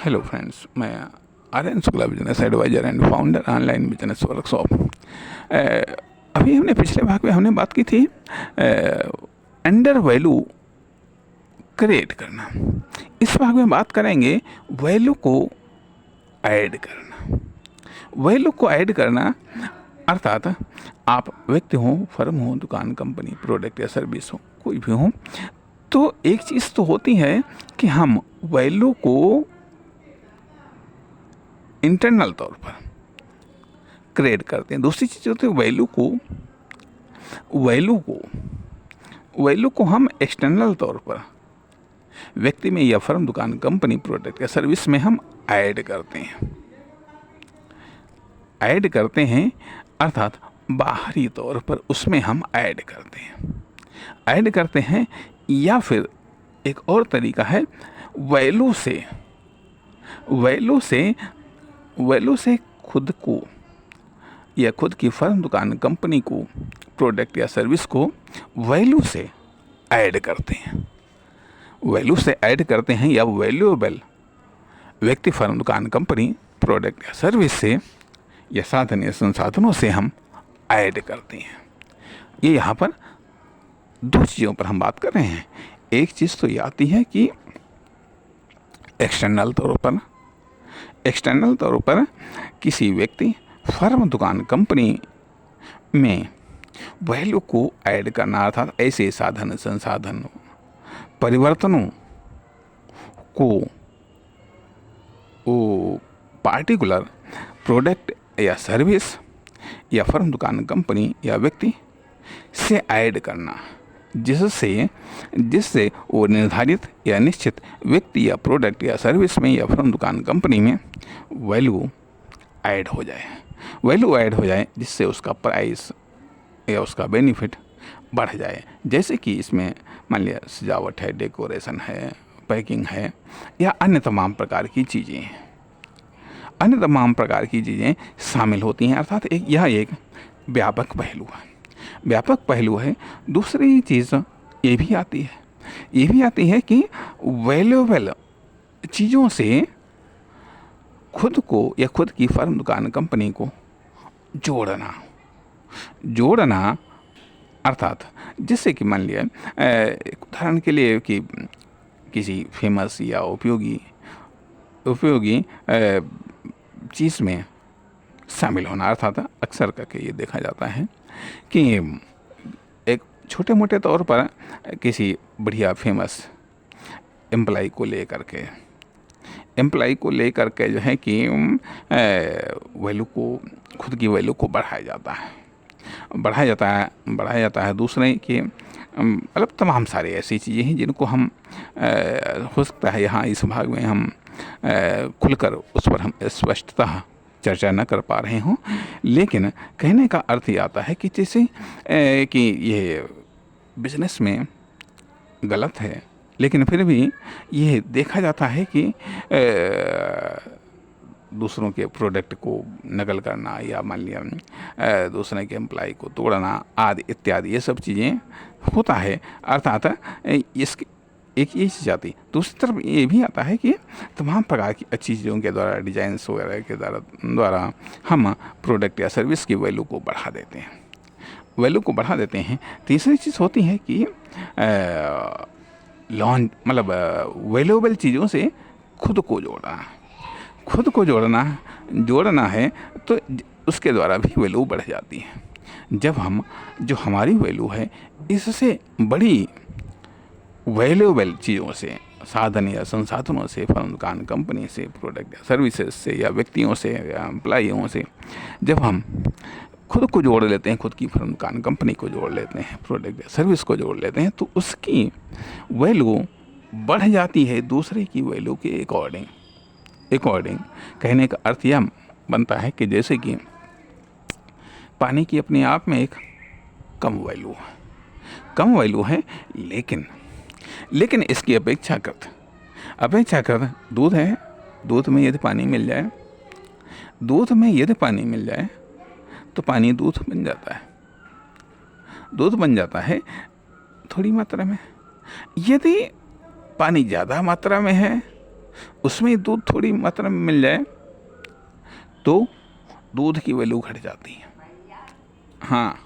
Hello friends, मैं Aryan Shukla, business advisor and founder online business workshop. अभी हमने पिछले भाग में हमने बात की थी अंडर वैल्यू क्रिएट करना। इस भाग में बात करेंगे वैल्यू को ऐड करना। वैल्यू को ऐड करना अर्थात आप व्यक्ति हो, फर्म हो, दुकान, कंपनी, प्रोडक्ट या सर्विस हो, कोई भी हो, तो एक चीज़ तो होती है कि हम वैल्यू को इंटरनल तौर पर क्रिएट करते हैं। दूसरी चीज़ होती है वैल्यू को हम एक्सटर्नल तौर पर व्यक्ति में या फर्म, दुकान, कंपनी, प्रोडक्ट या सर्विस में हम ऐड करते हैं अर्थात बाहरी तौर पर उसमें हम ऐड करते हैं। या फिर एक और तरीका है वैल्यू से खुद को या खुद की फर्म, दुकान, कंपनी को, प्रोडक्ट या सर्विस को वैल्यू से ऐड करते हैं या वैल्यूएबल व्यक्ति, फर्म, दुकान, कंपनी, प्रोडक्ट या सर्विस से या साधन या संसाधनों से हम ऐड करते हैं। ये यहाँ पर दो चीज़ों पर हम बात कर रहे हैं। एक चीज़ तो ये आती है कि एक्सटर्नल तौर पर किसी व्यक्ति, फर्म, दुकान, कंपनी में वैल्यू को ऐड करना अर्थात ऐसे साधन, संसाधन, परिवर्तनों को पार्टिकुलर प्रोडक्ट या सर्विस या फर्म, दुकान, कंपनी या व्यक्ति से ऐड करना, जिससे वो निर्धारित या निश्चित व्यक्ति या प्रोडक्ट या सर्विस में या फर्म, दुकान, कंपनी में वैल्यू ऐड हो जाए, जिससे उसका प्राइस या उसका बेनिफिट बढ़ जाए। जैसे कि इसमें मान लिया सजावट है, डेकोरेशन है, पैकिंग है या अन्य तमाम प्रकार की चीज़ें शामिल होती हैं। अर्थात यह एक व्यापक पहलू है। दूसरी चीज़ ये भी आती है कि वैल्यूएबल चीज़ों से खुद को या खुद की फर्म, दुकान, कंपनी को जोड़ना अर्थात जिससे कि मान लिया एक उदाहरण के लिए कि किसी फेमस या उपयोगी चीज़ में शामिल होना। अर्थात अक्सर करके ये देखा जाता है कि एक छोटे मोटे तौर पर किसी बढ़िया फेमस एम्प्लाई को लेकर के जो है कि खुद की वैल्यू को बढ़ाया जाता है। दूसरे कि मतलब तमाम सारे ऐसी चीज़ें हैं जिनको हम हो सकता है यहाँ इस भाग में हम खुलकर उस पर हम स्पष्टतः चर्चा न कर पा रहे हों, लेकिन कहने का अर्थ ये आता है कि जैसे कि ये बिजनेस में गलत है, लेकिन फिर भी ये देखा जाता है कि दूसरों के प्रोडक्ट को नकल करना या मान लिया दूसरे के एम्प्लॉय को तोड़ना आदि इत्यादि ये सब चीज़ें होता है। अर्थात इसकी एक ये चीज़ आती। दूसरी तरफ ये भी आता है कि तमाम प्रकार की अच्छी चीज़ों के द्वारा, डिजाइंस वगैरह के द्वारा हम प्रोडक्ट या सर्विस की वैल्यू को बढ़ा देते हैं। तीसरी चीज़ होती है कि वैल्यूएबल चीज़ों से खुद को जोड़ना है तो उसके द्वारा भी वैल्यू बढ़ जाती है। जब हम जो हमारी वैल्यू है इससे बड़ी वैल्यूएबल चीज़ों से, साधन या संसाधनों से, फर्म, दुकान, कंपनी से, प्रोडक्ट या सर्विसेज से या व्यक्तियों से या एम्प्लॉइयों से जब हम खुद को जोड़ लेते हैं, खुद की फर्म, दुकान, कंपनी को जोड़ लेते हैं, प्रोडक्ट या सर्विस को जोड़ लेते हैं, तो उसकी वैल्यू बढ़ जाती है दूसरे की वैल्यू के अकॉर्डिंग। कहने का अर्थ यह बनता है कि जैसे कि पानी की अपने आप में एक कम वैल्यू है, लेकिन इसकी अपेक्षाकृत दूध है। दूध में यदि पानी मिल जाए तो पानी दूध बन जाता है थोड़ी मात्रा में। यदि पानी ज़्यादा मात्रा में है उसमें दूध थोड़ी मात्रा में मिल जाए तो दूध की वैल्यू घट जाती है। हाँ,